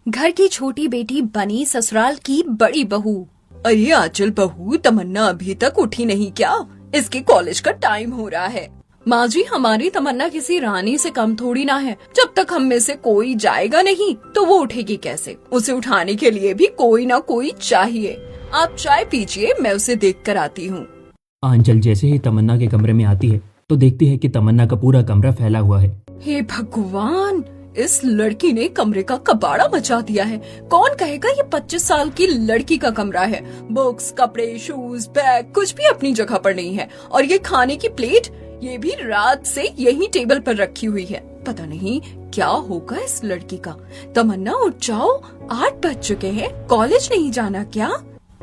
घर की छोटी बेटी बनी ससुराल की बड़ी बहू। अरे आंचल बहू, तमन्ना अभी तक उठी नहीं क्या? इसके कॉलेज का टाइम हो रहा है। माँ जी, हमारी तमन्ना किसी रानी से कम थोड़ी ना है। जब तक हम में से कोई जाएगा नहीं तो वो उठेगी कैसे? उसे उठाने के लिए भी कोई ना कोई चाहिए। आप चाय पीजिए, मैं उसे देख कर आती हूँ। आंचल जैसे ही तमन्ना के कमरे में आती है तो देखती है कि तमन्ना का पूरा कमरा फैला हुआ है। हे भगवान, इस लड़की ने कमरे का कबाड़ा मचा दिया है। कौन कहेगा ये 25 साल की लड़की का कमरा है। बुक्स, कपड़े, शूज, बैग कुछ भी अपनी जगह पर नहीं है। और ये खाने की प्लेट, ये भी रात से यही टेबल पर रखी हुई है। पता नहीं क्या होगा इस लड़की का। तमन्ना उठ जाओ, 8 बज चुके हैं। कॉलेज नहीं जाना क्या?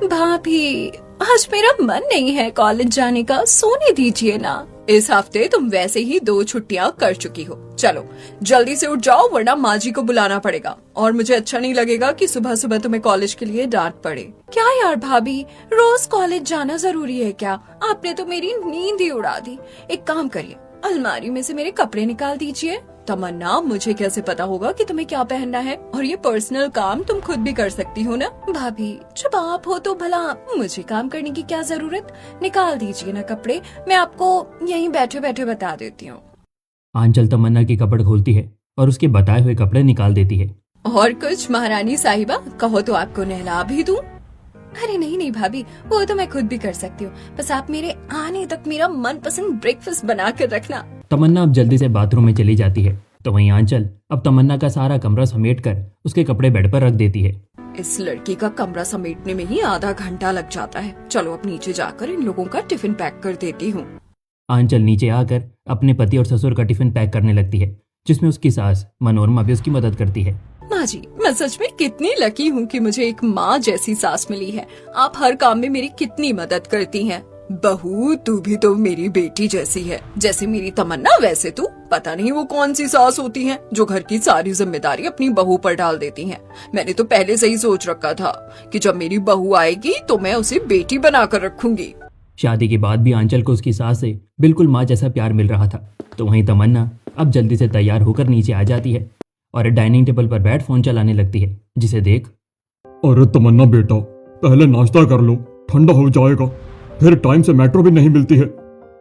भाभी, आज मेरा मन नहीं है कॉलेज जाने का, सोने दीजिए ना। इस हफ्ते तुम वैसे ही 2 छुट्टियां कर चुकी हो। चलो जल्दी से उठ जाओ, वरना माँ जी को बुलाना पड़ेगा। और मुझे अच्छा नहीं लगेगा कि सुबह सुबह तुम्हें कॉलेज के लिए डांट पड़े। क्या यार भाभी, रोज कॉलेज जाना जरूरी है क्या? आपने तो मेरी नींद ही उड़ा दी। एक काम करिए, अलमारी में से मेरे कपड़े निकाल दीजिए। तमन्ना, मुझे कैसे पता होगा कि तुम्हें क्या पहनना है? और ये पर्सनल काम तुम खुद भी कर सकती हो ना। भाभी, जब आप हो तो भला मुझे काम करने की क्या जरूरत? निकाल दीजिए ना कपड़े, मैं आपको यहीं बैठे बैठे बता देती हूँ। आंचल तमन्ना के कपड़े खोलती है और उसके बताए हुए कपड़े निकाल देती है। और कुछ महारानी साहिबा, कहो तो आपको नहला भी दूं। अरे नहीं नहीं भाभी, वो तो मैं खुद भी कर सकती हूँ। बस आप मेरे आने तक मेरा मनपसंद ब्रेकफास्ट बना कर रखना। तमन्ना अब जल्दी से बाथरूम में चली जाती है तो वहीं आंचल अब तमन्ना का सारा कमरा समेट कर उसके कपड़े बेड पर रख देती है। इस लड़की का कमरा समेटने में ही आधा घंटा लग जाता है। चलो अब नीचे जाकर इन लोगों का टिफिन पैक कर देती हूँ। आंचल नीचे आकर अपने पति और ससुर का टिफिन पैक करने लगती है, जिसमें उसकी सास मनोरमा भी उसकी मदद करती है। माँ जी, मैं सच में कितनी लकी हूँ कि मुझे एक माँ जैसी सास मिली है। आप हर काम में मेरी कितनी मदद करती हैं। बहू, तू भी तो मेरी बेटी जैसी है। जैसे मेरी तमन्ना वैसे तू। पता नहीं वो कौन सी सास होती हैं जो घर की सारी जिम्मेदारी अपनी बहू पर डाल देती हैं। मैंने तो पहले से ही सोच रखा था कि जब मेरी बहू आएगी तो मैं उसे बेटी बनाकर रखूंगी। शादी के बाद भी आंचल को उसकी सास से बिल्कुल माँ जैसा प्यार मिल रहा था। तो वहीं तमन्ना अब जल्दी से तैयार होकर नीचे आ जाती है और डाइनिंग टेबल पर बैठ फोन चलाने लगती है, जिसे देख। अरे तमन्ना बेटा, पहले नाश्ता कर लो, ठंडा हो जाएगा। फिर टाइम से मेट्रो भी नहीं मिलती है।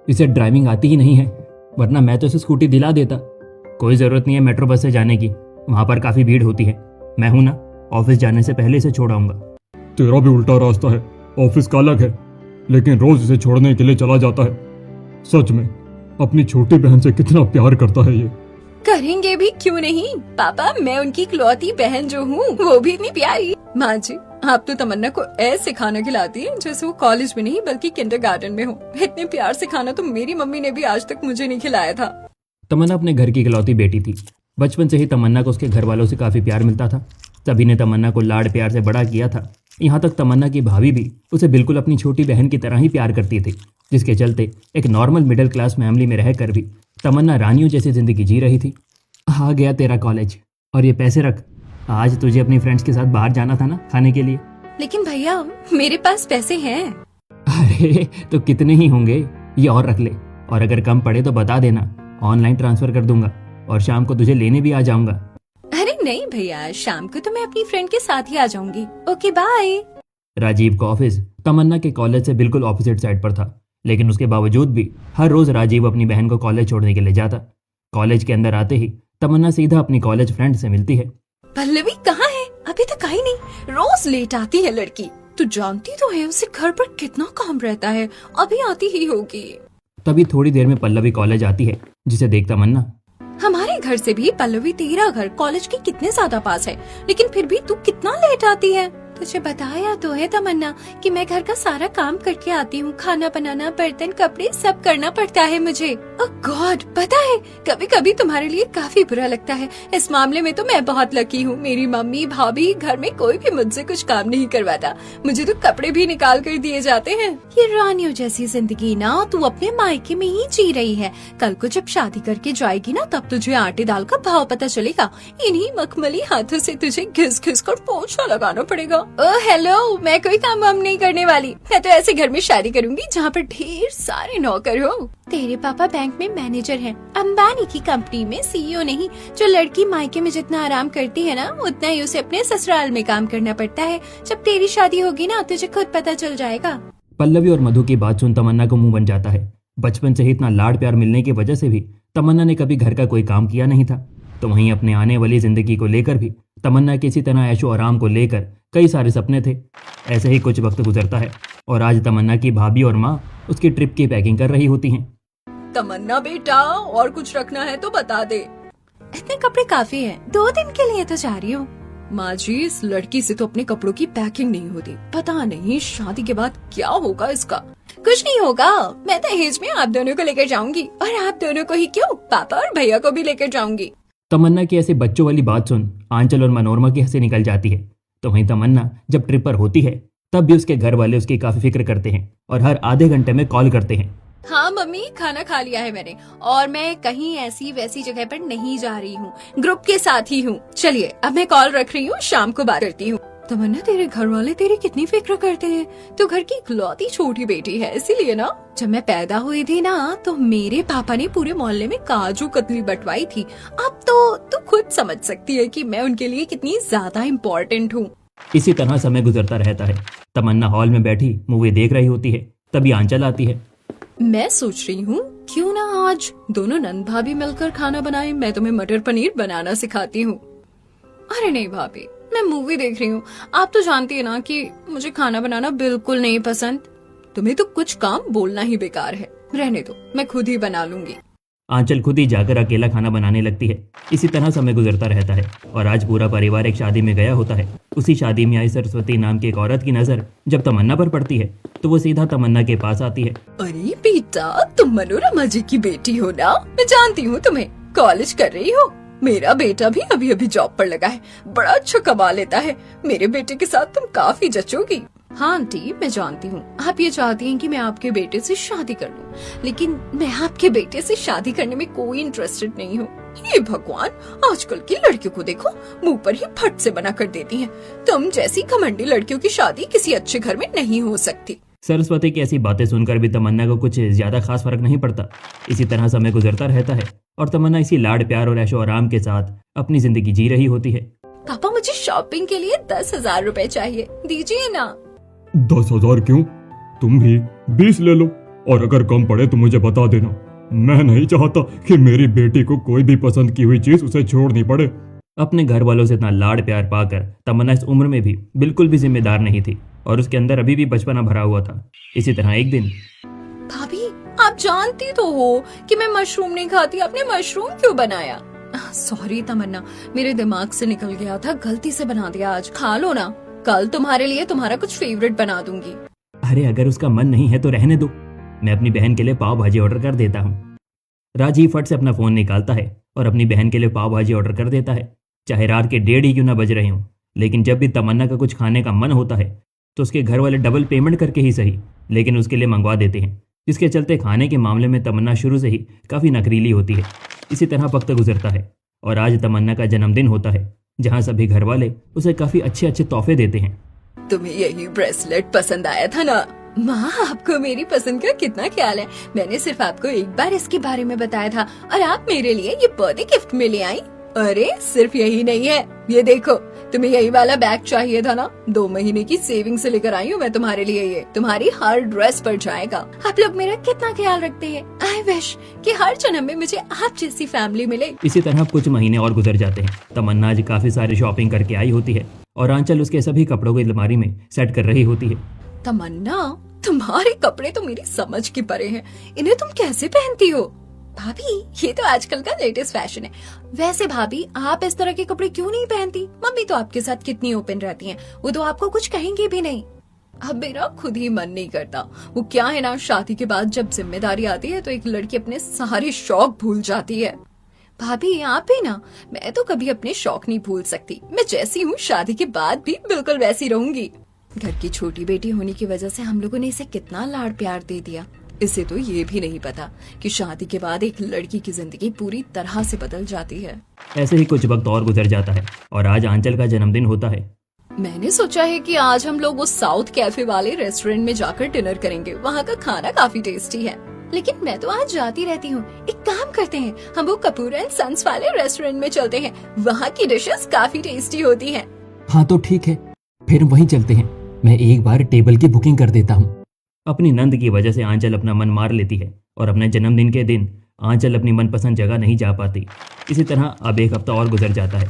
इसे ड्राइविंग आती ही नहीं है, वरना मैं तो इसे स्कूटी दिला देता। कोई जरूरत नहीं है मेट्रो बस से जाने की, वहां पर काफी भीड़ होती है। मैं हूं ना, ऑफिस जाने से पहले इसे छोड़ आऊंगा। तेरा भी उल्टा रास्ता है, ऑफिस का अलग है, लेकिन रोज इसे छोड़ने के लिए चला जाता है। सच में अपनी छोटी बहन से कितना प्यार करता है ये। करेंगे भी क्यों नहीं पापा, मैं उनकी इकलौती बहन जो हूँ वो भी इतनी प्यारी। माँ जी, आप तो तमन्ना को ऐसे खाना खिलाती हैं जैसे वो कॉलेज में नहीं बल्कि किंडरगार्टन में हो। इतने प्यार से खाना तो मेरी मम्मी ने भी आज तक मुझे नहीं खिलाया था। तमन्ना अपने घर की इकलौती बेटी थी। बचपन से ही तमन्ना को उसके घर वालों से काफी प्यार मिलता था। सभी ने तमन्ना को लाड प्यार से बड़ा किया था। यहाँ तक तमन्ना की भाभी भी उसे बिल्कुल अपनी छोटी बहन की तरह ही प्यार करती थी, जिसके चलते एक नॉर्मल मिडिल क्लास फैमिली में रहकर भी तमन्ना रानियों जैसी जिंदगी जी रही थी। आ गया तेरा कॉलेज, और ये पैसे रख। आज तुझे अपनी फ्रेंड्स के साथ बाहर जाना था ना खाने के लिए। लेकिन भैया, मेरे पास पैसे हैं। अरे तो कितने ही होंगे, ये और रख ले। और अगर कम पड़े तो बता देना, ऑनलाइन ट्रांसफर कर दूंगा और शाम को तुझे लेने भी आ जाऊंगा। अरे नहीं भैया, शाम को तो मैं अपनी फ्रेंड के साथ ही आ जाऊंगी। Okay bye. राजीव का ऑफिस तमन्ना के कॉलेज से बिल्कुल ऑपोजिट साइड पर था, लेकिन उसके बावजूद भी हर रोज राजीव अपनी बहन को कॉलेज छोड़ने के लिए जाता। कॉलेज के अंदर आते ही तमन्ना सीधा अपनी कॉलेज फ्रेंड से मिलती है। पल्लवी कहाँ है? अभी तक आई नहीं। रोज लेट आती है लड़की। तू जानती तो है उसे घर पर कितना काम रहता है, अभी आती ही होगी। तभी थोड़ी देर में पल्लवी कॉलेज आती है, जिसे देख तमन्ना। हमारे घर से भी पल्लवी तेरा घर कॉलेज के कितने ज्यादा पास है, लेकिन फिर भी तू कितना लेट आती है। तुझे बताया तो है तमन्ना कि मैं घर का सारा काम करके आती हूँ। खाना बनाना, बर्तन, कपड़े सब करना पड़ता है मुझे। ओह गॉड, पता है कभी कभी तुम्हारे लिए काफी बुरा लगता है। इस मामले में तो मैं बहुत लकी हूँ। मेरी मम्मी, भाभी, घर में कोई भी मुझसे कुछ काम नहीं करवाता। मुझे तो कपड़े भी निकाल कर दिए जाते हैं। ये रानियों जैसी जिंदगी ना तू अपने मायके में ही जी रही है। कल को जब शादी करके जाएगी ना, तब तुझे आटे दाल का भाव पता चलेगा। इन्हीं मखमली हाथों से तुझे घिस घिस कर पोछा लगाना पड़ेगा। ओ हेलो, मैं कोई काम वाम नहीं करने वाली। मैं तो ऐसे घर में शादी करूंगी जहाँ पर ढेर सारे नौकर हो। तेरे पापा बैंक में मैनेजर हैं, अंबानी की कंपनी में सीईओ नहीं। जो लड़की मायके में जितना आराम करती है ना, उतना ही उसे अपने ससुराल में काम करना पड़ता है। जब तेरी शादी होगी ना, तुझे खुद पता चल जाएगा। पल्लवी और मधु की बात सुन तमन्ना को मुंह बन जाता है। बचपन से ही इतना लाड प्यार मिलने की वजह से भी तमन्ना ने कभी घर का कोई काम किया नहीं था। तो वहीं अपने आने वाली जिंदगी को लेकर भी तमन्ना के इसी तरह ऐशो आराम को लेकर कई सारे सपने थे। ऐसे ही कुछ वक्त गुजरता है और आज तमन्ना की भाभी और माँ उसकी ट्रिप की पैकिंग कर रही होती हैं। तमन्ना बेटा, और कुछ रखना है तो बता दे। इतने कपड़े काफी हैं, 2 दिन के लिए तो जा रही हूँ। माँ जी, इस लड़की से तो अपने कपड़ों की पैकिंग नहीं होती। पता नहीं शादी के बाद क्या होगा इसका। कुछ नहीं होगा, मैं दहेज में आप दोनों को लेकर जाऊंगी, और आप दोनों को ही क्यों, पापा और भैया को भी लेकर जाऊंगी। तमन्ना की ऐसे बच्चों वाली बात सुन आंचल और मनोरमा की हंसी निकल जाती है। तो वहीं तमन्ना जब ट्रिप पर होती है तब भी उसके घर वाले उसकी काफी फिक्र करते हैं और हर आधे घंटे में कॉल करते हैं। हाँ मम्मी, खाना खा लिया है मैंने, और मैं कहीं ऐसी वैसी जगह पर नहीं जा रही हूँ, ग्रुप के साथ ही हूँ। चलिए अब मैं कॉल रख रही हूँ, शाम को बात करती हूँ। तमन्ना, तेरे घर वाले तेरी कितनी फिक्र करते हैं। तू घर की इकलौती छोटी बेटी है, इसीलिए ना। जब मैं पैदा हुई थी ना, तो मेरे पापा ने पूरे मोहल्ले में काजू कतली बंटवाई थी। अब तो तू खुद समझ सकती है कि मैं उनके लिए कितनी ज्यादा इम्पोर्टेंट हूँ। इसी तरह समय गुजरता रहता है। तमन्ना हॉल में बैठी मूवी देख रही होती है, तभी आंचल आती है। मैं सोच रही हूँ क्यों ना आज दोनों नंद भाभी मिलकर खाना बनाए। मैं तुम्हें मटर पनीर बनाना सिखाती हूँ। अरे नहीं भाभी, मैं मूवी देख रही हूँ। आप तो जानती है ना कि मुझे खाना बनाना बिल्कुल नहीं पसंद। तुम्हें तो कुछ काम बोलना ही बेकार है। रहने दो, मैं खुद ही बना लूंगी। आंचल खुद ही जाकर अकेला खाना बनाने लगती है। इसी तरह समय गुजरता रहता है और आज पूरा परिवार एक शादी में गया होता है। उसी शादी में आई सरस्वती नाम की एक औरत की नजर जब तमन्ना पर पड़ती है तो वो सीधा तमन्ना के पास आती है। अरे बेटा, तुम मनोरमा जी की बेटी हो ना? मैं जानती हूँ तुम्हें। कॉलेज कर रही हो। मेरा बेटा भी अभी अभी जॉब पर लगा है, बड़ा अच्छा कमा लेता है। मेरे बेटे के साथ तुम काफी जचोगी। हाँ आंटी, मैं जानती हूँ आप ये चाहती हैं कि मैं आपके बेटे से शादी कर लूँ, लेकिन मैं आपके बेटे से शादी करने में कोई इंटरेस्टेड नहीं हूँ। ये भगवान, आजकल की लड़कियों को देखो, मुंह पर ही फट से बना कर देती हैं। तुम जैसी घमंडी लड़कियों की शादी किसी अच्छे घर में नहीं हो सकती। सरस्वती की ऐसी बातें सुनकर भी तमन्ना को कुछ ज्यादा खास फर्क नहीं पड़ता। इसी तरह समय गुजरता रहता है और तमन्ना इसी लाड प्यार और ऐशो आराम के साथ अपनी जिंदगी जी रही होती है। पापा, मुझे शॉपिंग के लिए 10,000 रुपए चाहिए, दीजिए ना। 10,000 क्यों? तुम भी 20 ले लो, और अगर कम पड़े तो मुझे बता देना। मैं नहीं चाहता कि मेरी बेटी को कोई भी पसंद की हुई चीज उसे छोड़नी पड़े। अपने घर वालों से इतना लाड प्यार पाकर तमन्ना इस उम्र में भी बिल्कुल भी जिम्मेदार नहीं थी और उसके अंदर अभी भी बचपना भरा हुआ था। इसी तरह एक दिन, भाभी आप जानती तो हो कि मैं मशरूम नहीं खाती, आपने मशरूम क्यों बनाया? सॉरी तमन्ना, मेरे दिमाग से निकल गया था, गलती से बना दिया। आज खा लो ना, कल तुम्हारे लिए तुम्हारा कुछ फेवरेट बना दूंगी। अरे अगर उसका मन नहीं है तो रहने दो, मैं अपनी बहन के लिए पाव भाजी ऑर्डर कर देता हूँ। राजीव फट से अपना फोन निकालता है और अपनी बहन के लिए पाव भाजी ऑर्डर कर देता है। चाहे रात के 1:30 ही क्यों ना बज रहे हों, लेकिन जब भी तमन्ना का कुछ खाने का मन होता है तो उसके घर वाले डबल पेमेंट करके ही सही, लेकिन उसके लिए मंगवा देते हैं, जिसके चलते खाने के मामले में तमन्ना शुरू से ही काफ़ी नखरीली होती है। इसी तरह वक्त गुजरता है और आज तमन्ना का जन्मदिन होता है, जहाँ सभी घर वाले उसे काफ़ी अच्छे अच्छे तोहफे देते हैं। तुम्हें यही ब्रेसलेट पसंद आया था ना? माँ, आपको मेरी पसंद का कितना ख्याल है। मैंने सिर्फ आपको एक बार इसके बारे में बताया था और आप मेरे लिए ये बर्थडे गिफ्ट में ले आई। अरे सिर्फ यही नहीं है, ये देखो, तुम्हें यही वाला बैग चाहिए था ना? 2 महीने की सेविंग से लेकर आई हूँ मैं तुम्हारे लिए। ये तुम्हारी हर ड्रेस पर जाएगा। आप लोग मेरा कितना ख्याल रखते हैं। आई विश कि हर जन्म में मुझे आप जैसी फैमिली मिले। इसी तरह कुछ महीने और गुजर जाते हैं। तमन्ना आज काफी सारी शॉपिंग करके आई होती है और आंचल उसके सभी कपड़ों को अलमारी में सेट कर रही होती है। तमन्ना, तुम्हारे कपड़े तो मेरी समझ के परे हैं। इन्हें तुम कैसे पहनती हो? भाभी, ये तो आजकल का लेटेस्ट फैशन है। वैसे भाभी, आप इस तरह के कपड़े क्यों नहीं पहनती? मम्मी तो आपके साथ कितनी ओपन रहती हैं, वो तो आपको कुछ कहेंगे भी नहीं। अब मेरा खुद ही मन नहीं करता। वो क्या है ना, शादी के बाद जब जिम्मेदारी आती है तो एक लड़की अपने सारे शौक भूल जाती है। भाभी आप ही ना, मैं तो कभी अपने शौक नहीं भूल सकती। मैं जैसी हूँ शादी के बाद भी बिल्कुल वैसी रहूंगी। घर की छोटी बेटी होने की वजह से हम लोगों ने इसे कितना लाड प्यार दे दिया। इसे तो ये भी नहीं पता कि शादी के बाद एक लड़की की जिंदगी पूरी तरह से बदल जाती है। ऐसे ही कुछ वक्त और गुजर जाता है और आज आंचल का जन्मदिन होता है। मैंने सोचा है कि आज हम लोग उस साउथ कैफे वाले रेस्टोरेंट में जाकर डिनर करेंगे। वहाँ का खाना काफी टेस्टी है। लेकिन मैं तो आज जाती रहती हूँ। एक काम करते हैं, हम वो कपूर एंड सन्स वाले रेस्टोरेंट में चलते हैं। वहाँ की डिशेस काफी टेस्टी होती हैं। हाँ तो ठीक है, फिर वहीं चलते हैं। मैं एक बार टेबल की बुकिंग कर देता हूँ। अपनी नंद की वजह से आंचल अपना मन मार लेती है और अपने जन्मदिन के दिन आंचल अपनी मनपसंद जगह नहीं जा पाती। इसी तरह अब एक हफ्ता और गुजर जाता है।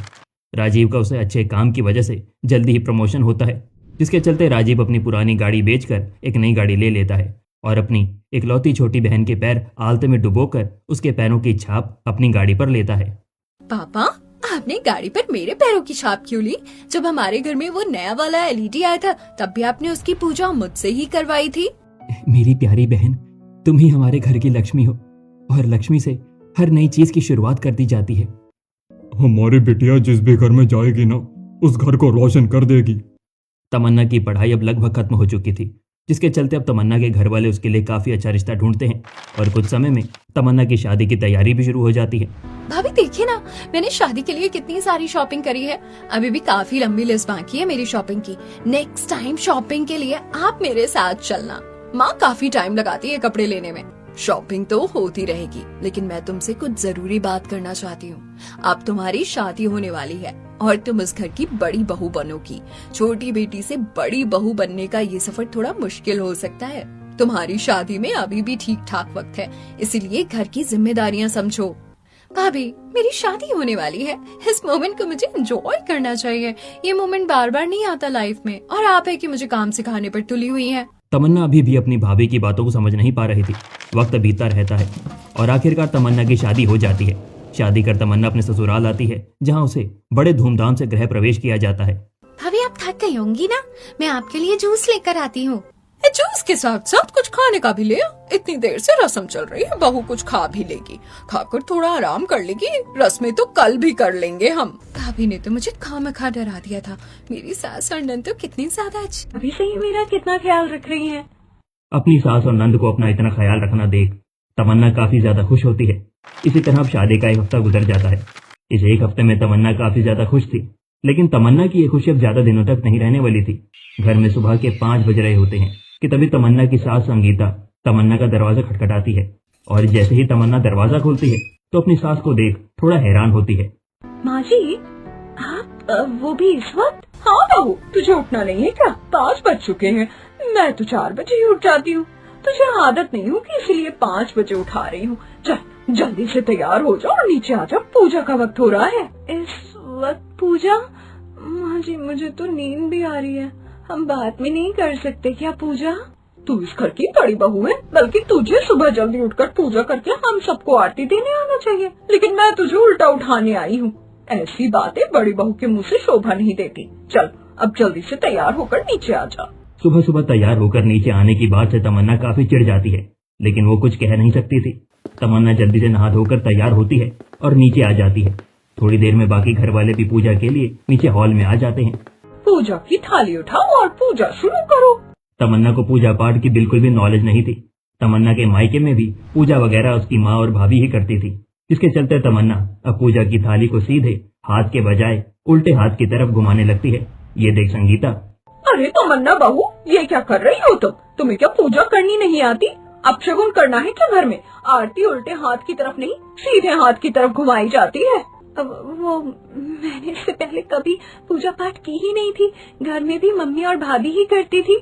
राजीव का उसे अच्छे काम की वजह से जल्दी ही प्रमोशन होता है, जिसके चलते राजीव अपनी पुरानी गाड़ी बेचकर एक नई गाड़ी ले लेता है और अपनी इकलौती छोटी बहन के पैर आलते में डुबोकर उसके पैरों की छाप अपनी गाड़ी पर लेता है। पापा, आपने गाड़ी पर मेरे पैरों की छाप क्यों ली? जब हमारे घर में वो नया वाला एलईडी आया था तब भी आपने उसकी पूजा मुझसे ही करवाई थी। मेरी प्यारी बहन, तुम ही हमारे घर की लक्ष्मी हो और लक्ष्मी से हर नई चीज की शुरुआत कर दी जाती है। हमारी बिटिया जिस भी घर में जाएगी ना, उस घर को रोशन कर देगी। तमन्ना की पढ़ाई अब लगभग खत्म हो चुकी थी, जिसके चलते अब तमन्ना के घर वाले उसके लिए काफी अच्छा रिश्ता ढूंढते हैं और कुछ समय में तमन्ना की शादी की तैयारी भी शुरू हो जाती है। भाभी देखिए ना, मैंने शादी के लिए कितनी सारी शॉपिंग करी है। अभी भी काफी लंबी लिस्ट बाकी है मेरी शॉपिंग की। नेक्स्ट टाइम शॉपिंग के लिए आप मेरे साथ चलना। माँ काफी टाइम लगाती है कपड़े लेने में। शॉपिंग तो होती रहेगी, लेकिन मैं तुमसे कुछ जरूरी बात करना चाहती हूँ। अब तुम्हारी शादी होने वाली है और तुम इस घर की बड़ी बहू बनोगी। छोटी बेटी से बड़ी बहू बनने का ये सफर थोड़ा मुश्किल हो सकता है। तुम्हारी शादी में अभी भी ठीक ठाक वक्त है, इसीलिए घर की जिम्मेदारियां समझो। भाभी, मेरी शादी होने वाली है। इस मोमेंट को मुझे एंजॉय करना चाहिए। ये मोमेंट बार बार नहीं आता लाइफ में, और आप है कि मुझे काम सिखाने पर तुली हुई है। तमन्ना अभी भी अपनी भाभी की बातों को समझ नहीं पा रही थी। वक्त बीतता रहता है और आखिरकार तमन्ना की शादी हो जाती है। शादी कर तमन्ना अपने ससुराल आती है, जहां उसे बड़े धूमधाम से गृह प्रवेश किया जाता है। भाभी, आप थक गई होंगी ना, मैं आपके लिए जूस लेकर आती हूँ। जूस के साथ साथ कुछ खाने का भी ले आ। इतनी देर से रस्म चल रही है, बहू कुछ खा भी लेगी, खाकर थोड़ा आराम कर लेगी। रस्में तो कल भी कर लेंगे हम। भाभी ने तो मुझे खामखा डरा दिया था। मेरी सास और नंद तो कितनी ज्यादा अच्छी, अभी से ही मेरा कितना ख्याल रख रही है। अपनी सास और नंद को अपना इतना ख्याल रखना देख तमन्ना काफी ज्यादा खुश होती है। इसी तरह अब शादी का एक हफ्ता गुजर जाता है। इस एक हफ्ते में तमन्ना काफी ज्यादा खुश थी, लेकिन तमन्ना की ये खुशी अब ज्यादा दिनों तक नहीं रहने वाली थी। घर में सुबह के 5 बज रहे होते हैं कि तभी तमन्ना की सास संगीता तमन्ना का दरवाजा खटखटाती है और जैसे ही तमन्ना दरवाजा खोलती है तो अपनी सास को देख थोड़ा हैरान होती है। माँ जी, आप वो भी इस वक्त? हाँ बहू, तुझे उठना नहीं है क्या? 5 बज चुके हैं। मैं तो 4 बजे ही उठ जाती हूँ। तुझे आदत नहीं होगी, इसीलिए 5 बजे उठा रही हूँ। चल जल्दी से तैयार हो जाओ और नीचे आ जाओ, पूजा का वक्त हो रहा है। इस वक्त पूजा? माँ जी, मुझे तो नींद भी आ रही है। हम बात में नहीं कर सकते क्या पूजा? तू इस घर की बड़ी बहू है, बल्कि तुझे सुबह जल्दी उठकर पूजा करके हम सबको आरती देने आना चाहिए, लेकिन मैं तुझे उल्टा उठाने आई हूँ। ऐसी बातें बड़ी बहू के मुंह से शोभा नहीं देती। चल अब जल्दी से तैयार होकर नीचे आ जा। सुबह सुबह तैयार होकर नीचे आने की बात से तमन्ना काफी चिढ़ जाती है, लेकिन वो कुछ कह नहीं सकती थी। तमन्ना जल्दी से नहा धोकर तैयार होती है और नीचे आ जाती है। थोड़ी देर में बाकी घर वाले भी पूजा के लिए नीचे हॉल में आ जाते हैं। पूजा की थाली उठाओ और पूजा शुरू करो। तमन्ना को पूजा पाठ की बिल्कुल भी नॉलेज नहीं थी। तमन्ना के मायके में भी पूजा वगैरह उसकी माँ और भाभी ही करती थी, जिसके चलते तमन्ना अब पूजा की थाली को सीधे हाथ के बजाय उल्टे हाथ की तरफ घुमाने लगती है। ये देख संगीता, अरे तमन्ना बहू, ये क्या कर रही हो तुम? तुम्हें क्या पूजा करनी नहीं आती? अपशगुन करना है क्या घर में? आरती उल्टे हाथ की तरफ नहीं, सीधे हाथ की तरफ घुमाई जाती है। वो मैंने इससे पहले कभी पूजा पाठ की ही नहीं थी। घर में भी मम्मी और भाभी ही करती थी।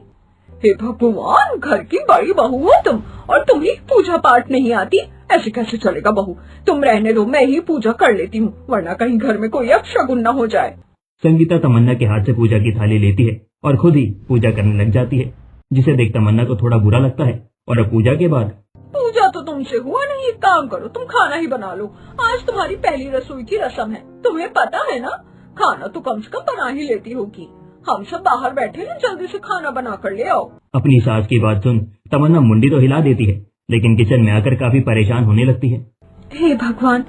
हे भगवान, घर की बड़ी बहू हो तुम और तुम्हें पूजा पाठ नहीं आती? ऐसे कैसे चलेगा बहू? तुम रहने दो, मैं ही पूजा कर लेती हूँ, वरना कहीं घर में कोई अपशगुन न हो जाए। संगीता तमन्ना के हाथ से पूजा की थाली लेती है और खुद ही पूजा करने लग जाती है, जिसे देख तमन्ना को थोड़ा बुरा लगता है। और अब पूजा के बाद, पूजा तो तुमसे हुआ नहीं, एक काम करो, तुम खाना ही बना लो। आज तुम्हारी पहली रसोई की रस्म है, तुम्हें पता है ना? खाना तो कम से कम बना ही लेती होगी। हम सब बाहर बैठे हैं, जल्दी से खाना बना कर ले आओ। अपनी सास की बात सुन तमन्ना मुंडी तो हिला देती है, लेकिन किचन में आकर काफी परेशान होने लगती है। हे भगवान,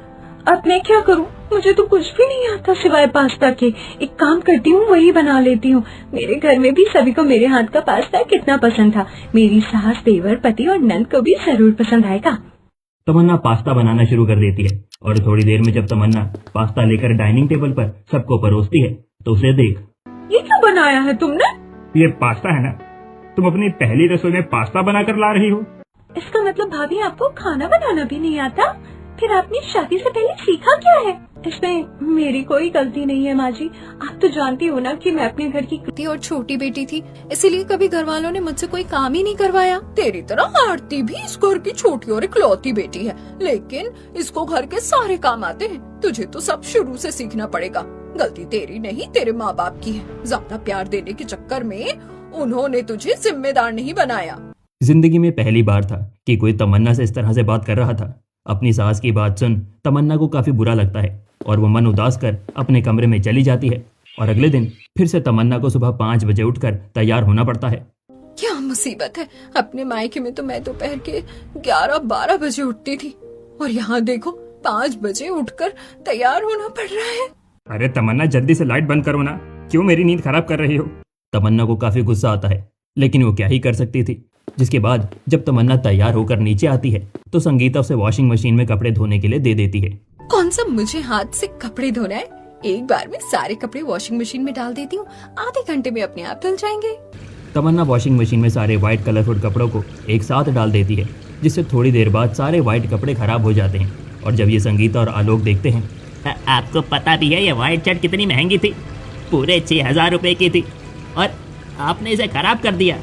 अब मैं क्या करूं? मुझे तो कुछ भी नहीं आता सिवाय पास्ता के। एक काम करती हूँ, वही बना लेती हूँ। मेरे घर में भी सभी को मेरे हाथ का पास्ता कितना पसंद था। मेरी सास, देवर, पति और नंद को भी जरूर पसंद आएगा। तमन्ना पास्ता बनाना शुरू कर देती है और थोड़ी देर में जब तमन्ना पास्ता लेकर डाइनिंग टेबल पर सबको परोसती है तो उसे देख ये क्या बनाया है तुमने? ये पास्ता है ना? तुम अपनी पहली रसोई में पास्ता बनाकर ला रही हो? इसका मतलब भाभी आपको खाना बनाना भी नहीं आता? फिर आपने शादी से पहले सीखा क्या है? इसमें मेरी कोई गलती नहीं है माँ जी। आप तो जानती हो ना कि मैं अपने घर की थी और छोटी बेटी थी, इसीलिए कभी घर वालों ने मुझसे कोई काम ही नहीं करवाया। तेरी तरह आरती भी इस घर की छोटी और इकलौती बेटी है, लेकिन इसको घर के सारे काम आते हैं। तुझे तो सब शुरू से सीखना पड़ेगा। गलती तेरी नहीं, तेरे माँ बाप की है। ज्यादा प्यार देने के चक्कर में उन्होंने तुझे जिम्मेदार नहीं बनाया। जिंदगी में पहली बार था कि कोई तमन्ना से इस तरह से बात कर रहा था। अपनी सास की बात सुन तमन्ना को काफी बुरा लगता है और वो मन उदास कर अपने कमरे में चली जाती है। और अगले दिन फिर से तमन्ना को सुबह 5 बजे उठकर तैयार होना पड़ता है। क्या मुसीबत है, अपने मायके में तो मैं दोपहर के 11-12 बजे उठती थी और यहाँ देखो 5 बजे उठकर तैयार होना पड़ रहा है। अरे तमन्ना, जल्दी से लाइट बंद करो ना, क्यों मेरी नींद खराब कर रही हो? तमन्ना को काफी गुस्सा आता है, लेकिन वो क्या ही कर सकती थी। जिसके बाद जब तमन्ना तैयार होकर नीचे आती है तो संगीता उसे वॉशिंग मशीन में कपड़े धोने के लिए दे देती है। कौन सा मुझे हाथ से कपड़े धोना है? एक बार में सारे कपड़े वॉशिंग मशीन में डाल देती हूँ, आधे घंटे में अपने आप धुल जाएंगे। तमन्ना वॉशिंग मशीन में सारे व्हाइट कलरफुल कपड़ों को एक साथ डाल देती है, जिससे थोड़ी देर बाद सारे व्हाइट कपड़े खराब हो जाते हैं। और जब ये संगीता और आलोक देखते हैं, आपको पता भी है ये व्हाइट शर्ट कितनी महंगी थी? पूरे 6,000 रुपए की थी और आपने इसे खराब कर दिया।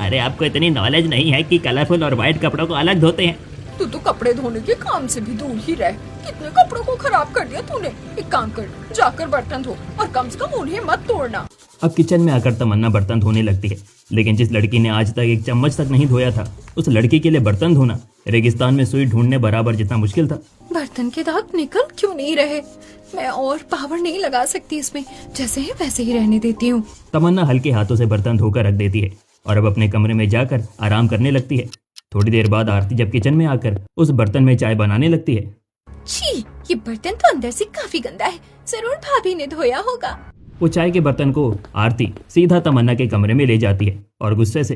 अरे आपको इतनी नॉलेज नहीं है कि कलरफुल और व्हाइट कपड़ों को अलग धोते हैं। तू तो कपड़े धोने के काम से भी दूर ही रह। कितने कपड़ों को खराब कर दिया तूने। एक काम कर, जाकर बर्तन धो और कम से कम उन्हें मत तोड़ना। अब किचन में आकर तमन्ना बर्तन धोने लगती है, लेकिन जिस लड़की ने आज तक एक चम्मच तक नहीं धोया था, उस लड़की के लिए बर्तन धोना रेगिस्तान में सुई ढूंढने बराबर जितना मुश्किल था। बर्तन के दाग निकल क्यों नहीं रहे? मैं और पावर नहीं लगा सकती इसमें, जैसे है वैसे ही रहने देती हूँ। तमन्ना हल्के हाथों से बर्तन धोकर रख देती है और अब अपने कमरे में जाकर आराम करने लगती है। थोड़ी देर बाद आरती जब किचन में आकर उस बर्तन में चाय बनाने लगती है। छी, ये बर्तन तो अंदर से काफी गंदा है, जरूर भाभी ने धोया होगा। वो चाय के बर्तन को आरती सीधा तमन्ना के कमरे में ले जाती है और गुस्से से,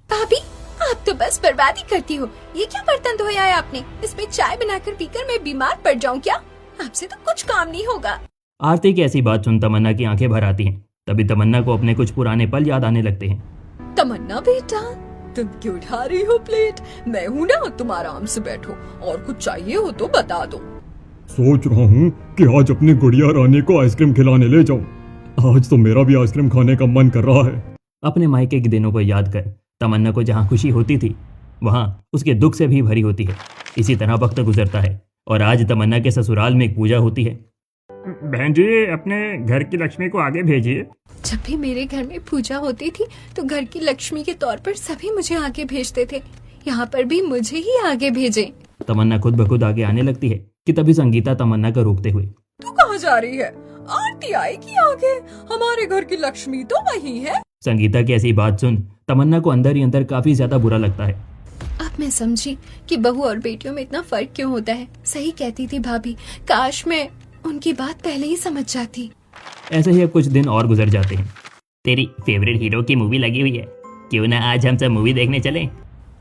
भाभी आप तो बस बर्बादी करती हो। ये क्या बर्तन धोया है आपने? इसमें चाय बनाकर पीकर मैं बीमार पड़ जाऊँ क्या? आपसे तो कुछ काम नहीं होगा। आरती की ऐसी बात सुन तमन्ना की आंखें भर आती हैं। तभी तमन्ना को अपने कुछ पुराने पल याद आने लगते हैं। तमन्ना बेटा, तुम क्यों उठा रही हो प्लेट? मैं हूँ ना, तुम आराम से बैठो और कुछ चाहिए हो तो बता दो। सोच रहा हूँ कि आज अपनी गुड़िया रानी को आइसक्रीम खिलाने ले जाऊँ। आज तो मेरा भी आइसक्रीम खाने का मन कर रहा है। अपने मायके के दिनों को याद कर तमन्ना को जहाँ खुशी होती थी वहाँ उसके दुख से भी भरी होती है। इसी तरह वक्त गुजरता है और आज तमन्ना के ससुराल में एक पूजा होती है। बहन जी, अपने घर की लक्ष्मी को आगे भेजिए। जब भी मेरे घर में पूजा होती थी तो घर की लक्ष्मी के तौर पर सभी मुझे आगे भेजते थे। यहाँ पर भी मुझे ही आगे भेजे। तमन्ना खुद ब खुद आगे आने लगती है कि तभी संगीता तमन्ना को रोकते हुए, तू कहाँ जा रही है? आरती आएगी आगे, हमारे घर की लक्ष्मी तो वही है। संगीता की ऐसी बात सुन तमन्ना को अंदर ही अंदर काफी ज्यादा बुरा लगता है। अब मैं समझी कि बहू और बेटियों में इतना फर्क क्यों होता है। सही कहती थी भाभी, काश मैं उनकी बात पहले ही समझ जाती। ऐसे ही अब कुछ दिन और गुजर जाते हैं। तेरी फेवरेट हीरो की मूवी लगी हुई है, क्यों ना आज हम सब मूवी देखने चलें?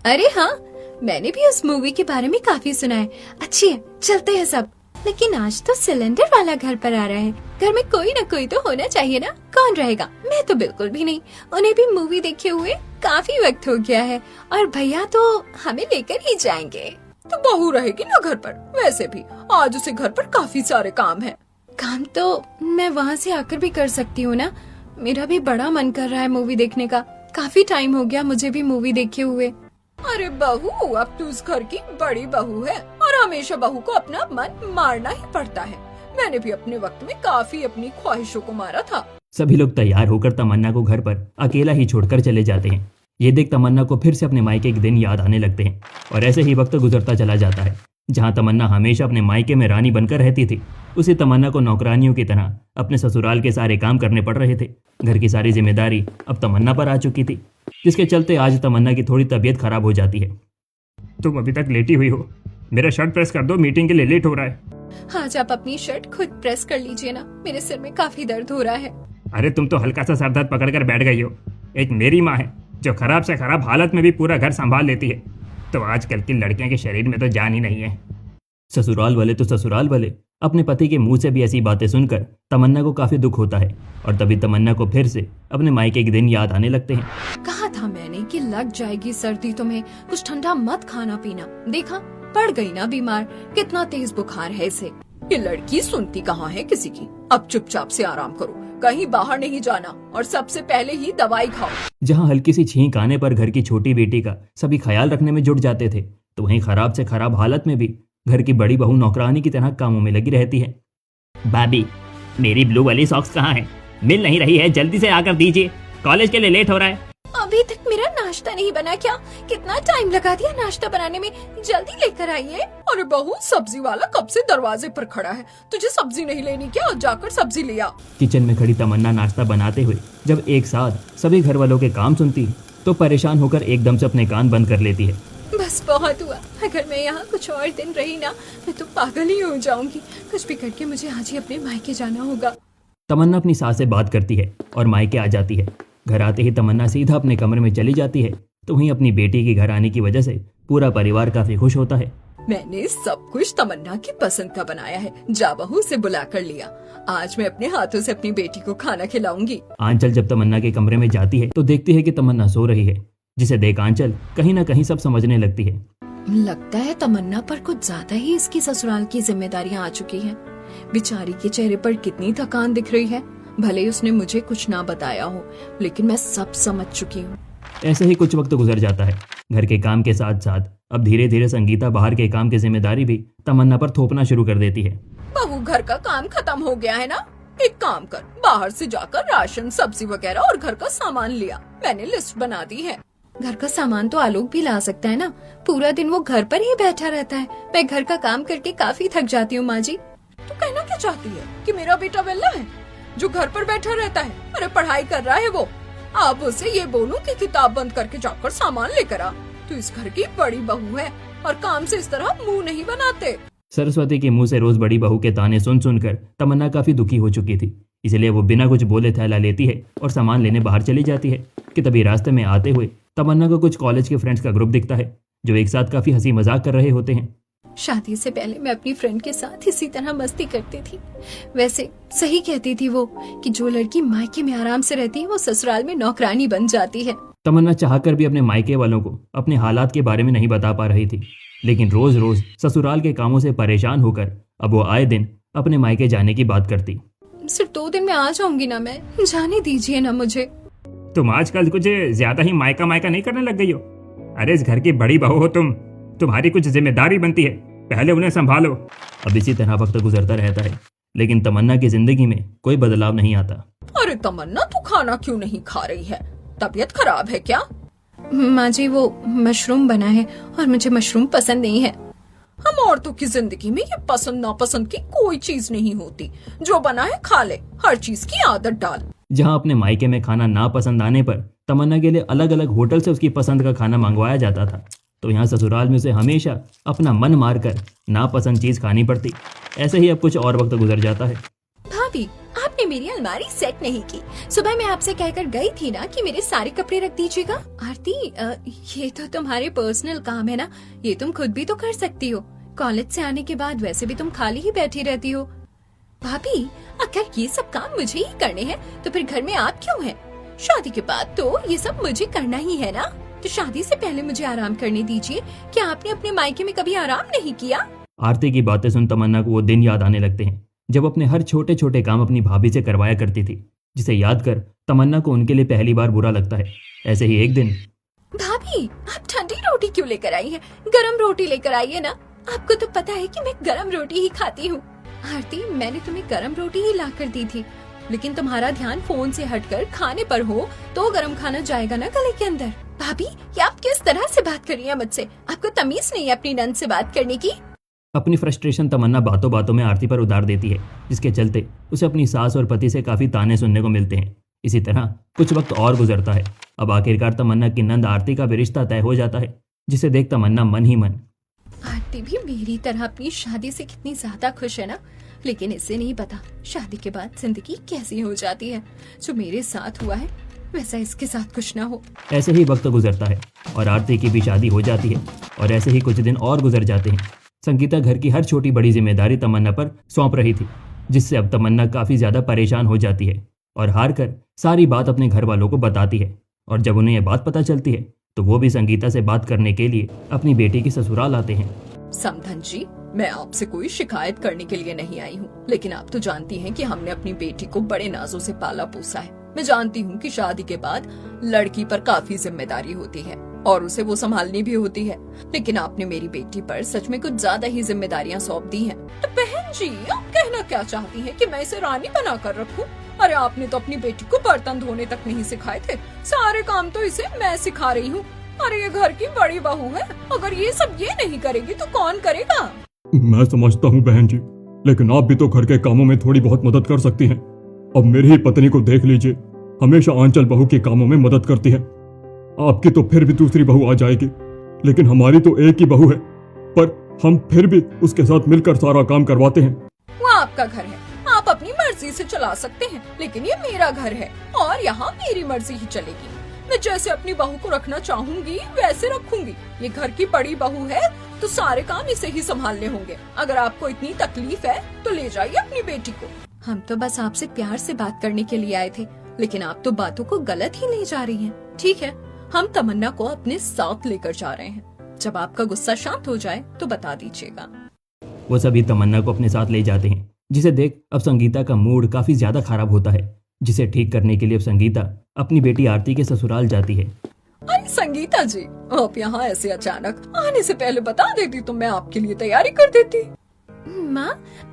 अरे हाँ, मैंने भी उस मूवी के बारे में काफी सुना है। अच्छी है, चलते हैं सब। लेकिन आज तो सिलेंडर वाला घर पर आ रहा है। घर में कोई ना कोई तो होना चाहिए ना। कौन रहेगा? मैं तो बिल्कुल भी नहीं। उन्हें भी मूवी देखे हुए काफी वक्त हो गया है और भैया तो हमें लेकर ही जाएंगे। तो बहू रहेगी ना घर पर। वैसे भी आज उसे घर पर काफी सारे काम है। काम तो मैं वहाँ से आकर भी कर सकती हूँ ना। मेरा भी बड़ा मन कर रहा है मूवी देखने का। काफी टाइम हो गया मुझे भी मूवी देखे हुए। अरे बहू, अब तू उस घर की बड़ी बहू है और हमेशा बहू को अपना मन मारना ही पड़ता है। मैंने भी अपने वक्त में काफी अपनी ख्वाहिशों को मारा था। सभी लोग तैयार होकर तमन्ना को घर पर अकेला ही छोड़कर चले जाते हैं। ये देख तमन्ना को फिर से अपने मायके के दिन याद आने लगते हैं और ऐसे ही वक्त गुजरता चला जाता है। जहाँ तमन्ना हमेशा अपने मायके में रानी बनकर रहती थी, उसी तमन्ना को नौकरानियों की तरह अपने ससुराल के सारे काम करने पड़ रहे थे। घर की सारी जिम्मेदारी अब तमन्ना पर आ चुकी थी, जिसके चलते आज तमन्ना की थोड़ी तबीयत खराब हो जाती है। तुम अभी तक लेटी हुई हो, मेरा शर्ट प्रेस कर दो, मीटिंग के लिए लेट हो रहा है। आज आप अपनी शर्ट खुद प्रेस कर लीजिए ना, मेरे सिर में काफी दर्द हो रहा है। अरे तुम तो हल्का सा सर दर्द पकड़ कर बैठ गई हो। एक मेरी माँ है जो खराब से खराब हालत में भी पूरा घर संभाल लेती है, तो आजकल की लड़कियों के शरीर में तो जान ही नहीं है। ससुराल वाले तो ससुराल वाले, अपने पति के मुंह से भी ऐसी बातें सुनकर तमन्ना को काफी दुख होता है और तभी तमन्ना को फिर से अपने मायके के दिन याद आने लगते हैं। कहा था मैंने कि लग जाएगी सर्दी तुम्हें, कुछ ठंडा मत खाना पीना। देखा, पड़ गई ना बीमार, कितना तेज बुखार है इसे। ये लड़की सुनती कहाँ है किसी की। अब चुपचाप से आराम करो, कहीं बाहर नहीं जाना और सबसे पहले ही दवाई खाओ। जहाँ हल्की सी छींक आने पर घर की छोटी बेटी का सभी ख्याल रखने में जुट जाते थे, तो वहीं खराब से खराब हालत में भी घर की बड़ी बहू नौकरानी की तरह कामों में लगी रहती है। भाभी, मेरी ब्लू वाली सॉक्स कहाँ है? मिल नहीं रही है, जल्दी से आकर दीजिए, कॉलेज के लिए लेट हो रहा है। अभी तक मेरा नाश्ता नहीं बना क्या? कितना टाइम लगा दिया नाश्ता बनाने में, जल्दी लेकर आइए। अरे बहू, सब्जी वाला कब से दरवाजे पर खड़ा है, तुझे सब्जी नहीं लेनी क्या? जाकर सब्जी ले आ। किचन में खड़ी तमन्ना नाश्ता बनाते हुए जब एक साथ सभी घर वालों के काम सुनती तो परेशान होकर एकदम से अपने कान बंद कर लेती है। बस बहुत हुआ, अगर मैं यहाँ कुछ और दिन रही ना, मैं तो पागल ही हो जाऊंगी। कुछ भी करके मुझे आज ही अपने मायके जाना होगा। तमन्ना अपनी सास से बात करती है और मायके आ जाती है। घर आते ही तमन्ना सीधा अपने कमरे में चली जाती है, तो वहीं अपनी बेटी के घर आने की वजह से पूरा परिवार काफी खुश होता है। मैंने सब कुछ तमन्ना की पसंद का बनाया है, जा बहू से बुला कर लिया। आज मैं अपने हाथों से अपनी बेटी को खाना खिलाऊंगी। आंचल जब तमन्ना के कमरे में जाती है तो देखती है कि तमन्ना सो रही है, जिसे देख आंचल कहीं ना कहीं सब समझने लगती है। लगता है तमन्ना पर कुछ ज्यादा ही इसकी ससुराल की जिम्मेदारियां आ चुकी हैं। बेचारी के चेहरे पर कितनी थकान दिख रही है। भले ही उसने मुझे कुछ ना बताया हो, लेकिन मैं सब समझ चुकी हूँ। ऐसे ही कुछ वक्त गुजर जाता है। घर के काम के साथ साथ अब धीरे धीरे संगीता बाहर के काम की जिम्मेदारी भी तमन्ना पर थोपना शुरू कर देती है। बहू, घर का काम खत्म हो गया है ना? एक काम कर, बाहर से जाकर राशन, सब्जी वगैरह और घर का सामान लिया। मैंने लिस्ट बना दी है। घर का सामान तो आलोक भी ला सकता है ना, पूरा दिन वो घर पर ही बैठा रहता है। मैं घर का काम करके काफी थक जाती हूँ माँ जी। तू कहना क्या चाहती है कि मेरा बेटा वेल्ला है जो घर पर बैठा रहता है? अरे पढ़ाई कर रहा है वो। आप उसे ये बोलूं कि किताब बंद करके जाकर सामान लेकर आ। तू इस घर की बड़ी बहू है और काम से इस तरह मुंह नहीं बनाते। सरस्वती के मुंह से रोज बड़ी बहू के ताने सुन सुनकर तमन्ना काफी दुखी हो चुकी थी, इसलिए वो बिना कुछ बोले थैला लेती है और सामान लेने बाहर चली जाती है कि तभी रास्ते में आते हुए तमन्ना को कुछ कॉलेज के फ्रेंड्स का ग्रुप दिखता है, जो एक साथ काफी हंसी मजाक कर रहे होते हैं। शादी से पहले मैं अपनी फ्रेंड के साथ इसी तरह मस्ती करती थी। वैसे सही कहती थी वो कि जो लड़की मायके में आराम से रहती है वो ससुराल में नौकरानी बन जाती है। तमन्ना चाहकर भी अपने मायके वालों को अपने हालात के बारे में नहीं बता पा रही थी, लेकिन रोज रोज ससुराल के कामों से परेशान होकर अब वो आए दिन अपने मायके जाने की बात करती। सिर्फ 2 दिन में आ जाऊंगी ना मैं, जाने दीजिए ना मुझे। तुम आजकल कुछ ज्यादा ही मायका मायका नहीं करने लग गई हो? अरे इस घर की बड़ी बहू हो तुम, तुम्हारी कुछ जिम्मेदारी बनती है, पहले उन्हें संभालो। अब इसी तरह वक्त गुजरता रहता है, लेकिन तमन्ना की जिंदगी में कोई बदलाव नहीं आता। अरे तमन्ना, तू खाना क्यों नहीं खा रही है? तबीयत खराब है क्या? माँ जी, वो मशरूम बना है और मुझे मशरूम पसंद नहीं है। हम औरतों की जिंदगी में ये पसंद नापसंद की कोई चीज नहीं होती। जो बना है खा ले, हर चीज की आदत डाल। जहाँ अपने मायके में खाना ना पसंद आने पर तमन्ना के लिए अलग अलग होटल से उसकी पसंद का खाना मंगवाया जाता था, तो यहाँ ससुराल में उसे हमेशा अपना मन मारकर नापसंद चीज खानी पड़ती। ऐसे ही अब कुछ और वक्त गुजर जाता है। भाभी, आपने मेरी अलमारी सेट नहीं की। सुबह मैं आपसे कहकर गई थी ना कि मेरे सारे कपड़े रख दीजिएगा। आरती, ये तो तुम्हारे पर्सनल काम है ना, ये तुम खुद भी तो कर सकती हो। कॉलेज से आने के बाद वैसे भी तुम खाली ही बैठी रहती हो। भाभी, अगर ये सब काम मुझे ही करने हैं तो फिर घर में आप क्यों हैं? शादी के बाद तो ये सब मुझे करना ही है ना, तो शादी से पहले मुझे आराम करने दीजिए। क्या आपने अपने मायके में कभी आराम नहीं किया? आरती की बातें सुन तमन्ना को वो दिन याद आने लगते हैं जब अपने हर छोटे छोटे काम अपनी भाभी से करवाया करती थी, जिसे याद कर तमन्ना को उनके लिए पहली बार बुरा लगता है। ऐसे ही एक दिन, भाभी, आप ठंडी रोटी क्यों लेकर आई है? गरम रोटी लेकर आई है ना, आपको तो पता है कि मैं गरम रोटी ही खाती हूँ। आरती, मैंने तुम्हें गरम रोटी ही ला कर दी थी, लेकिन तुम्हारा ध्यान फोन से हटकर खाने पर हो तो गरम खाना जाएगा ना गले के अंदर। भाभी, ये आप किस तरह से बात कर रही हैं मुझसे? आपको तमीज नहीं है अपनी नंद से बात करने की? अपनी फ्रस्ट्रेशन तमन्ना बातों बातों में आरती पर उतार देती है, जिसके चलते उसे अपनी सास और पति से काफी ताने सुनने को मिलते हैं। इसी तरह कुछ वक्त और गुजरता है। अब आखिरकार तमन्ना की नंद आरती का भी रिश्ता तय हो जाता है, जिसे देख तमन्ना मन ही मन। आरती भी मेरी तरह अपनी शादी से कितनी ज्यादा खुश है ना, लेकिन इसे नहीं पता शादी के बाद जिंदगी कैसी हो जाती है। जो मेरे साथ हुआ है वैसा इसके साथ कुछ ना हो। ऐसे ही वक्त गुजरता है और आरती की भी शादी हो जाती है, और ऐसे ही कुछ दिन और गुजर जाते हैं। संगीता घर की हर छोटी बड़ी जिम्मेदारी तमन्ना पर सौंप रही थी, जिससे अब तमन्ना काफ़ी ज़्यादा परेशान हो जाती है और हार कर सारी बात अपने घर वालों को बताती है। और जब उन्हें यह बात पता चलती है तो वो भी संगीता से बात करने के लिए अपनी बेटी के ससुराल आते हैं। समधन जी, मैं आपसे कोई शिकायत करने के लिए नहीं आई हूँ, लेकिन आप तो जानती हैं कि हमने अपनी बेटी को बड़े नाजों से पाला पोसा है। मैं जानती हूँ कि शादी के बाद लड़की पर काफी जिम्मेदारी होती है और उसे वो संभालनी भी होती है, लेकिन आपने मेरी बेटी पर सच में कुछ ज्यादा ही जिम्मेदारियाँ सौंप दी हैं। तो बहन जी, आप कहना क्या चाहती हैं कि मैं इसे रानी बना कर रखूं? अरे आपने तो अपनी बेटी को बर्तन धोने तक नहीं सिखाए थे, सारे काम तो इसे मैं सिखा रही हूँ। अरे ये घर की बड़ी बहू है, अगर ये सब ये नहीं करेगी तो कौन करेगा? मैं समझता हूँ बहन जी, लेकिन आप भी तो घर के कामों में थोड़ी बहुत मदद कर सकती हैं। अब मेरी ही पत्नी को देख लीजिए, हमेशा आंचल बहू के कामों में मदद करती है। आपकी तो फिर भी दूसरी बहू आ जाएगी, लेकिन हमारी तो एक ही बहू है, पर हम फिर भी उसके साथ मिलकर सारा काम करवाते हैं। वो आपका घर है, आप अपनी मर्जी से चला सकते हैं, लेकिन ये मेरा घर है और यहाँ मेरी मर्जी ही चलेगी। मैं जैसे अपनी बहू को रखना चाहूंगी वैसे रखूंगी। ये घर की बड़ी बहू है तो सारे काम इसे ही संभालने होंगे। अगर आपको इतनी तकलीफ है तो ले जाइए अपनी बेटी को। हम तो बस आपसे प्यार से बात करने के लिए आए थे, लेकिन आप तो बातों को गलत ही ले जा रही हैं। ठीक है, हम तमन्ना को अपने साथ लेकर जा रहे हैं। जब आपका गुस्सा शांत हो जाए तो बता दीजिएगा। वो सभी तमन्ना को अपने साथ ले जाते हैं, जिसे देख अब संगीता का मूड काफ़ी ज़्यादा खराब होता है, जिसे ठीक करने के लिए अब संगीता अपनी बेटी आरती के ससुराल जाती है। अरे संगीता जी, आप यहाँ ऐसे अचानक आने से पहले बता देती तो मैं आपके लिए तैयारी कर देती। माँ,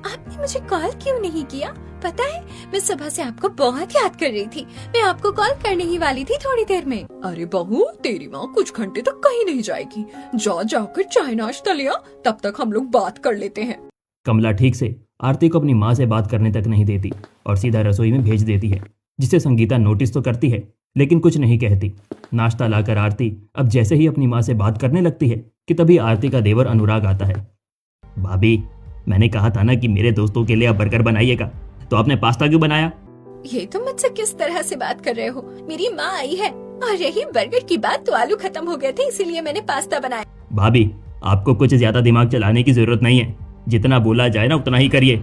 आपने मुझे कॉल क्यों नहीं किया? पता है, मैं सुबह से आपको बहुत याद कर रही थी। मैं आपको कॉल करने ही वाली थी थोड़ी देर में। अरे बहू, तेरी माँ कुछ घंटे तक कहीं नहीं जाएगी। जाकर चाय नाश्ता लिया, तब तक हम लोग बात कर लेते हैं। कमला ठीक से आरती को अपनी माँ से बात करने तक नहीं देती और सीधा रसोई में भेज देती है, जिसे संगीता नोटिस तो करती है लेकिन कुछ नहीं कहती। नाश्ता लाकर आरती अब जैसे ही अपनी माँ से बात करने लगती है कि तभी आरती का देवर अनुराग आता है। भाभी, मैंने कहा था ना कि मेरे दोस्तों के लिए आप बर्गर बनाइएगा, तो आपने पास्ता क्यों बनाया? ये तुम मुझसे किस तरह से बात कर रहे हो? मेरी माँ आई है और रही बर्गर की बात तो आलू खत्म हो गए थे, इसीलिए मैंने पास्ता बनाया। भाभी, आपको कुछ ज्यादा दिमाग चलाने की जरूरत नहीं है। जितना बोला जाए ना उतना ही करिए।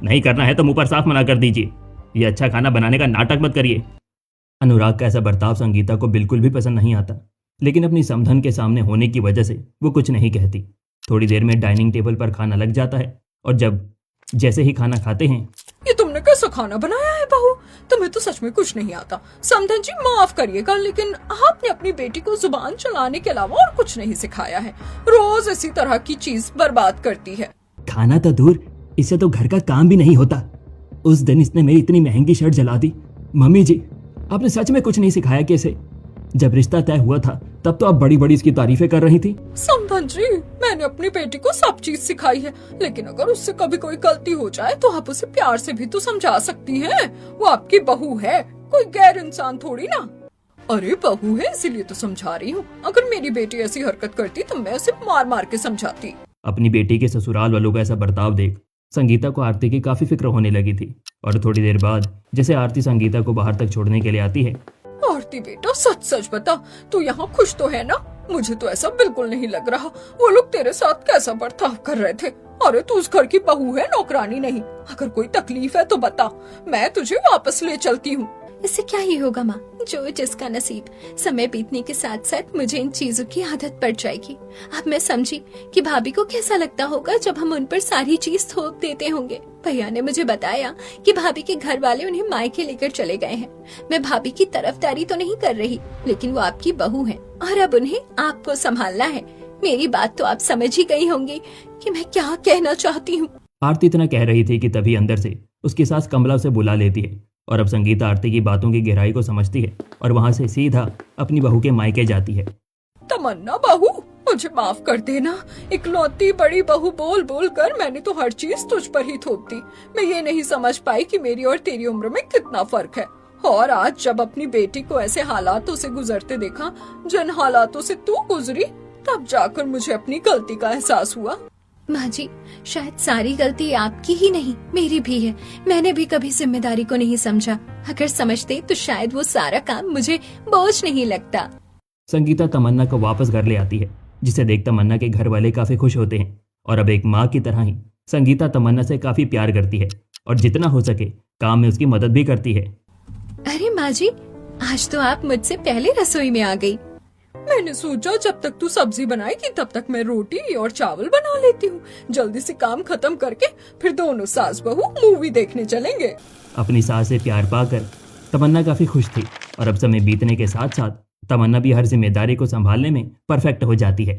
नहीं करना है तो मुंह पर साफ मना कर दीजिए। ये अच्छा खाना बनाने का नाटक मत करिए। अनुराग का ऐसा बर्ताव संगीता को बिल्कुल भी पसंद नहीं आता, लेकिन अपनी समधन के सामने होने की वजह से वो कुछ नहीं कहती। थोड़ी देर में डाइनिंग टेबल पर खाना लग जाता है और जैसे ही खाना खाते हैं, ये तुमने कैसा खाना बनाया है बहू? तुम्हें तो सच में कुछ नहीं आता। समधन जी माफ करिएगा, लेकिन आपने अपनी बेटी को जुबान चलाने के अलावा और कुछ नहीं सिखाया है। रोज इसी तरह की चीज बर्बाद करती है। खाना तो दूर, इससे तो घर का काम भी नहीं होता। उस दिन इसने मेरी इतनी महंगी शर्ट जला दी। मम्मी जी, आपने सच में कुछ नहीं सिखाया कैसे? जब रिश्ता तय हुआ था तब तो आप बड़ी बड़ी इसकी तारीफें कर रही थी। समधन जी, मैंने अपनी बेटी को सब चीज सिखाई है, लेकिन अगर उससे कभी कोई गलती हो जाए तो आप उसे प्यार से भी तो समझा सकती हैं। वो आपकी बहू है, कोई गैर इंसान थोड़ी ना। अरे बहू है इसीलिए तो समझा रही हूँ। अगर मेरी बेटी ऐसी हरकत करती तो मैं उसे मार मार के समझाती। अपनी बेटी के ससुराल वालों का ऐसा बर्ताव देख संगीता को आरती की काफी फिक्र होने लगी थी और थोड़ी देर बाद जैसे आरती संगीता को बाहर तक छोड़ने के लिए आती है। आरती बेटा, सच सच बता, तू यहाँ खुश तो है ना? मुझे तो ऐसा बिल्कुल नहीं लग रहा। वो लोग तेरे साथ कैसा बर्ताव कर रहे थे? अरे तू उस घर की बहू है, नौकरानी नहीं। अगर कोई तकलीफ है तो बता, मैं तुझे वापस ले चलती हूँ। इससे क्या ही होगा माँ, जो जिसका नसीब। समय बीतने के साथ साथ मुझे इन चीजों की आदत पड़ जाएगी। अब मैं समझी कि भाभी को कैसा लगता होगा जब हम उन पर सारी चीज थोप देते होंगे। भैया ने मुझे बताया कि भाभी के घर वाले उन्हें मायके लेकर चले गए हैं। मैं भाभी की तरफदारी तो नहीं कर रही, लेकिन वो आपकी बहू है और अब उन्हें आपको संभालना है। मेरी बात तो आप समझ ही गई होंगी कि मैं क्या कहना चाहती हूँ। आरती इतना कह रही थी कि तभी अंदर से उसकी सास कमला उसे बुला लेती है और अब संगीता आरती की बातों की गहराई को समझती है और वहां से सीधा अपनी बहू के मायके जाती है। तमन्ना बहू, मुझे माफ कर देना। इकलौती बड़ी बहू बोल बोल कर मैंने तो हर चीज तुझ पर ही थोप दी। मैं ये नहीं समझ पाई कि मेरी और तेरी उम्र में कितना फर्क है। और आज जब अपनी बेटी को ऐसे हालातों से गुजरते देखा जिन हालातों से तू गुजरी, तब जाकर मुझे अपनी गलती का एहसास हुआ। माँ जी, शायद सारी गलती आपकी ही नहीं मेरी भी है। मैंने भी कभी जिम्मेदारी को नहीं समझा। अगर समझते तो शायद वो सारा काम मुझे बोझ नहीं लगता। संगीता तमन्ना को वापस घर ले आती है, जिसे देख तमन्ना के घर वाले काफी खुश होते हैं और अब एक माँ की तरह ही संगीता तमन्ना से काफी प्यार करती है और जितना हो सके काम में उसकी मदद भी करती है। अरे माँ जी, आज तो आप मुझसे पहले रसोई में आ गई। मैंने सोचा जब तक तू सब्जी बनाएगी तब तक मैं रोटी और चावल बना लेती हूँ। जल्दी से काम खत्म करके फिर दोनों सास बहू मूवी देखने चलेंगे। अपनी सास से प्यार पाकर तमन्ना काफी खुश थी और अब समय बीतने के साथ साथ तमन्ना भी हर जिम्मेदारी को संभालने में परफेक्ट हो जाती है।